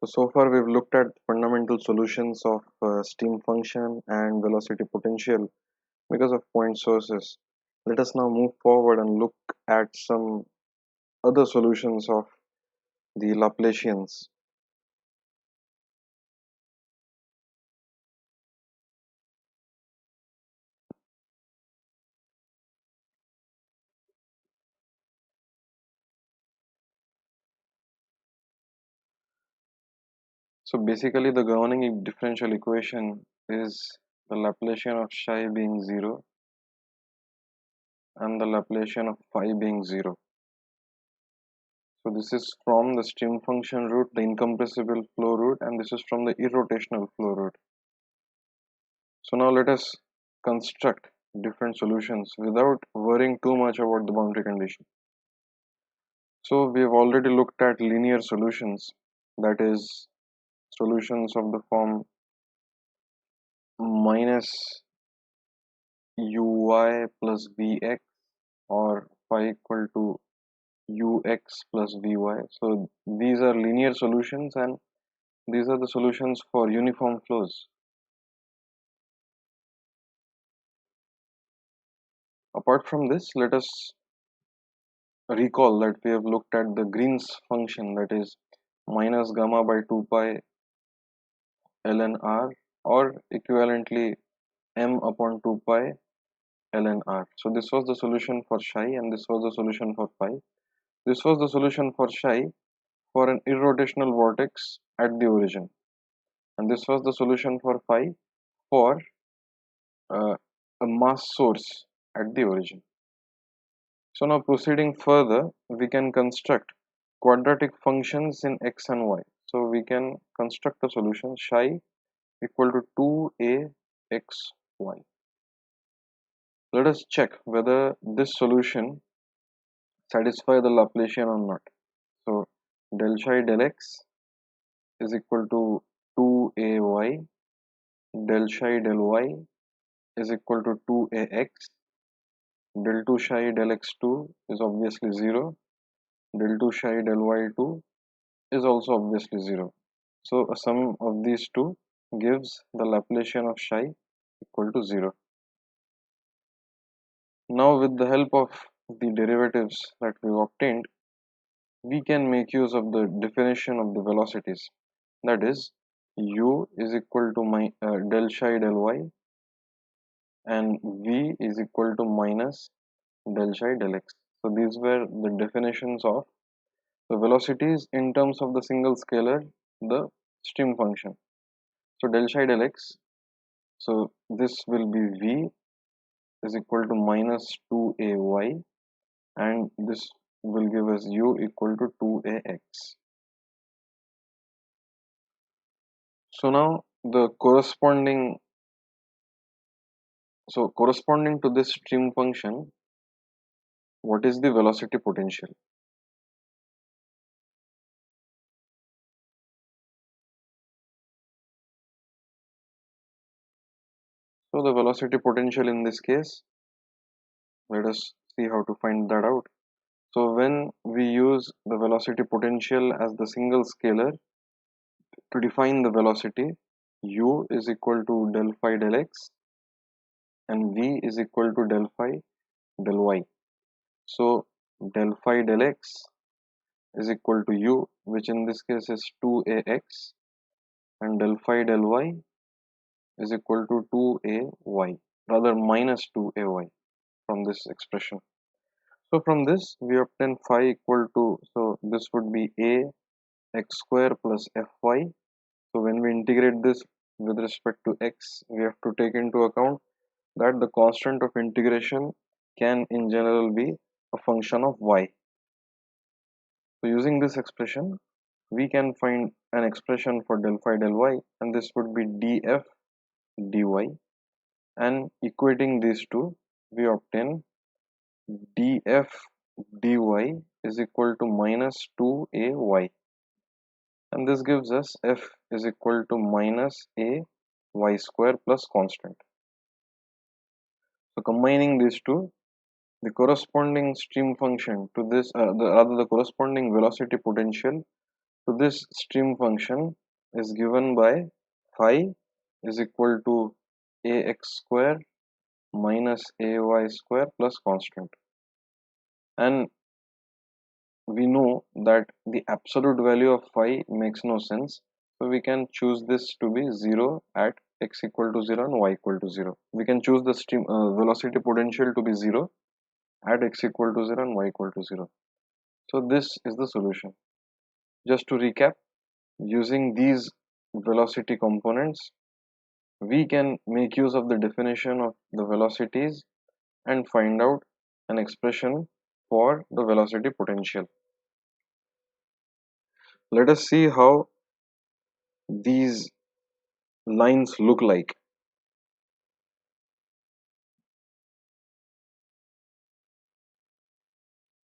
So far we've looked at fundamental solutions of stream function and velocity potential because of point sources. Let us now move forward and look at some other solutions of the Laplacians. So basically the governing differential equation is the Laplacian of psi being 0 and the Laplacian of phi being 0. So this is from the stream function root, the incompressible flow root, and this is from the irrotational flow root. So now let us construct different solutions without worrying too much about the boundary condition. So we have already looked at linear solutions, that is solutions of the form minus uy plus vx or phi equal to ux plus vy. So these are linear solutions and these are the solutions for uniform flows. Apart from this, let us recall that we have looked at the Green's function, that is minus gamma by 2 pi ln r, or equivalently m upon 2 pi ln r. So this was the solution for psi and this was the solution for phi. This was the solution for psi for an irrotational vortex at the origin, and this was the solution for phi for a mass source at the origin. So now proceeding further, we can construct quadratic functions in x and y. So we can construct a solution psi equal to 2axy. Let us check whether this solution satisfies the Laplacian or not. So del psi del x is equal to 2ay, del psi del y is equal to 2ax, del 2 psi del x2 is obviously 0, del 2 psi del y2 is also obviously 0. So a sum of these two gives the Laplacian of psi equal to 0. Now with the help of the derivatives that we obtained, we can make use of the definition of the velocities, that is u is equal to del psi del y and v is equal to minus del psi del x. So these were the definitions of the velocities in terms of the single scalar, the stream function. So del psi del x, so this will be v is equal to minus 2ay and this will give us u equal to 2ax. So now the corresponding to this stream function, what is the velocity potential? So the velocity potential in this case, let us see how to find that out. So when we use the velocity potential as the single scalar to define the velocity, u is equal to del phi del x and v is equal to del phi del y. So del phi del x is equal to u, which in this case is 2ax, and del phi del y is equal to 2ay, rather minus 2ay from this expression. So from this we obtain phi equal to, so this would be a x square plus fy. So when we integrate this with respect to x, we have to take into account that the constant of integration can in general be a function of y. So using this expression, we can find an expression for del phi del y, and this would be df dy, and equating these two, we obtain df dy is equal to minus 2ay, and this gives us f is equal to minus a y square plus constant. So combining these two, the corresponding stream function to this, the corresponding velocity potential So this stream function is given by phi is equal to ax square minus ay square plus constant, and we know that the absolute value of phi makes no sense, so we can choose this to be 0 at x equal to 0 and y equal to 0. We can choose the stream velocity potential to be 0 at x equal to 0 and y equal to 0. So this is the solution. Just to recap, using these velocity components, we can make use of the definition of the velocities and find out an expression for the velocity potential. Let us see how these lines look like.